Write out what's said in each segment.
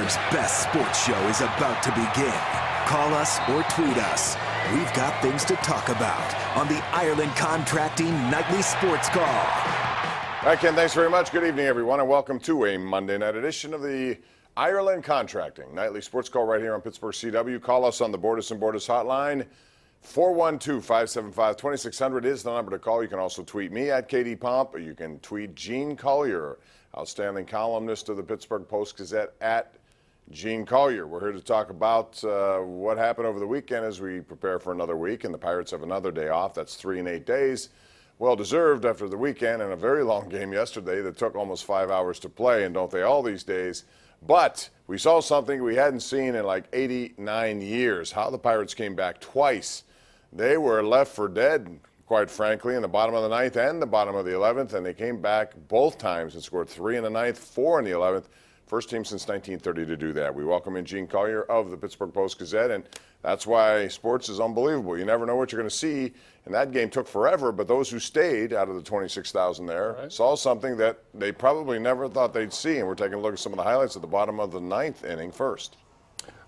Pittsburgh's best sports show is about to begin. Call us or tweet us. We've got things to talk about on the Ireland Contracting Nightly Sports Call. All right, Ken, thanks very much. Good evening, everyone, and welcome to a Monday night edition of the Ireland Contracting Nightly Sports Call right here on Pittsburgh CW. Call us on the Borders and Borders hotline. 412-575-2600 is the number to call. You can also tweet me at KD Pomp, or you can tweet Gene Collier, outstanding columnist of the Pittsburgh Post-Gazette, at Gene Collier. We're here to talk about what happened over the weekend as we prepare for another week, and the Pirates have another day off. That's 3 and 8 days. Well deserved after the weekend and a very long game yesterday that took almost 5 hours to play, and don't they all these days? But we saw something we hadn't seen in like 89 years, how the Pirates came back twice. They were left for dead, quite frankly, in the bottom of the ninth and the bottom of the 11th, and they came back both times and scored 3 in the ninth, 4 in the 11th. First team since 1930 to do that. We welcome in Gene Collier of the Pittsburgh Post-Gazette, and that's why sports is unbelievable. You never know what you're going to see, and that game took forever, but those who stayed out of the 26,000 there saw something that they probably never thought they'd see, and we're taking a look at some of the highlights at the bottom of the ninth inning first.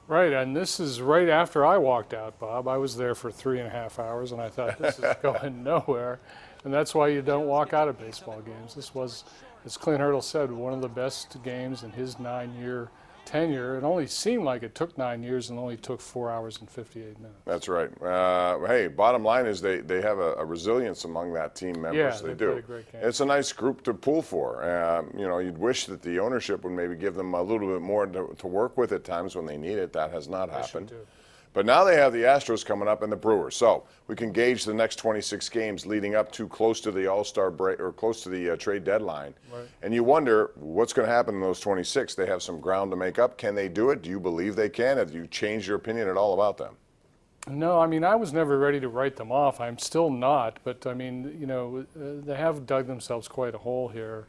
Right, and this is right after I walked out, Bob. I was there for 3.5 hours, and I thought, this is going nowhere. And that's why you don't walk out of baseball games. This was, as Clint Hurdle said, one of the best games in his 9-year tenure. It only seemed like it took 9 years and only took 4 hours and 58 minutes. That's right. Hey, bottom line is they have a resilience among that team members. Yeah, they played do. a great game. It's a nice group to pull for. You know, you'd wish that the ownership would maybe give them a little bit more to work with at times when they need it. That has not happened. But now they have the Astros coming up and the Brewers. So we can gauge the next 26 games leading up to close to the All-Star break or close to the trade deadline. Right. And you wonder what's going to happen in those 26. They have some ground to make up. Can they do it? Do you believe they can? Have you changed your opinion at all about them? No, I mean, I was never ready to write them off. I'm still not. But, I mean, you know, they have dug themselves quite a hole here.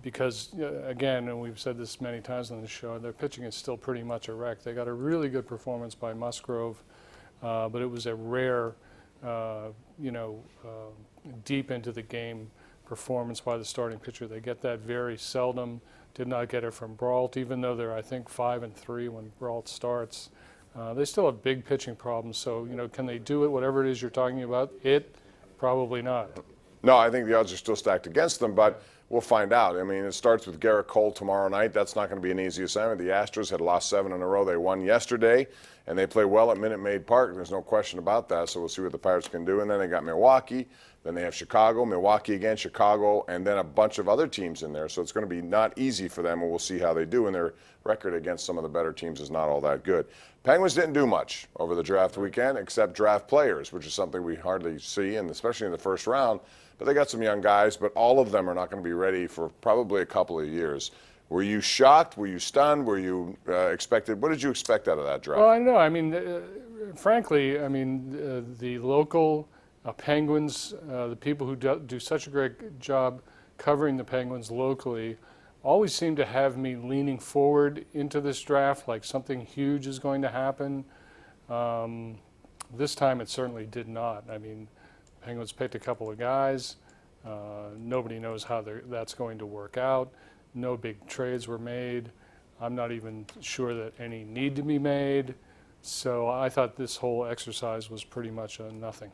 Because, again, and we've said this many times on the show, their pitching is still pretty much a wreck. They got a really good performance by Musgrove, but it was a rare, deep into the game performance by the starting pitcher. They get that very seldom. Did not get it from Brault, even though they're, I think, 5-3 when Brault starts. They still have big pitching problems. So, you know, can they do it? Whatever it is you're talking about, probably not. No, I think the odds are still stacked against them, but we'll find out. I mean, it starts with Garrett Cole tomorrow night. That's not going to be an easy assignment. The Astros had lost 7 in a row. They won yesterday, and they play well at Minute Maid Park. There's no question about that, so we'll see what the Pirates can do. And then they got Milwaukee. Then they have Chicago, Milwaukee again, Chicago, and then a bunch of other teams in there. So it's going to be not easy for them, and we'll see how they do. And their record against some of the better teams is not all that good. Penguins didn't do much over the draft weekend except draft players, which is something we hardly see, and especially in the first round. But they got some young guys, but all of them are not going to be ready for probably a couple of years. Were you shocked? Were you stunned? Were you expected? What did you expect out of that draft? Well, I know. I mean, frankly, I mean, the local Penguins, the people who do such a great job covering the Penguins locally, always seem to have me leaning forward into this draft like something huge is going to happen. This time it certainly did not. I mean, Penguins picked a couple of guys. Nobody knows how that's going to work out. No big trades were made. I'm not even sure that any need to be made. So I thought this whole exercise was pretty much a nothing.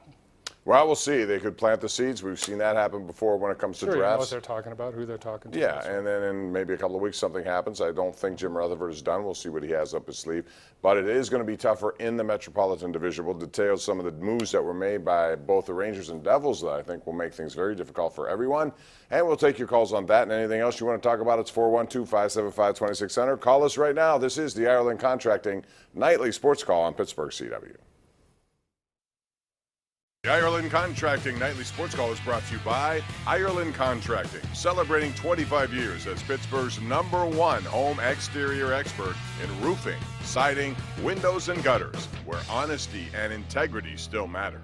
Well, we'll see. They could plant the seeds. We've seen that happen before when it comes to drafts. You know what they're talking about, who they're talking to. Yeah, and then in maybe a couple of weeks something happens. I don't think Jim Rutherford is done. We'll see what he has up his sleeve. But it is going to be tougher in the Metropolitan Division. We'll detail some of the moves that were made by both the Rangers and Devils that I think will make things very difficult for everyone. And we'll take your calls on that and anything else you want to talk about. It's 412-575-2600. Call us right now. This is the Ireland Contracting Nightly Sports Call on Pittsburgh CW. The Ireland Contracting Nightly Sports Call is brought to you by Ireland Contracting, celebrating 25 years as Pittsburgh's #1 home exterior expert in roofing, siding, windows, and gutters, where honesty and integrity still matter.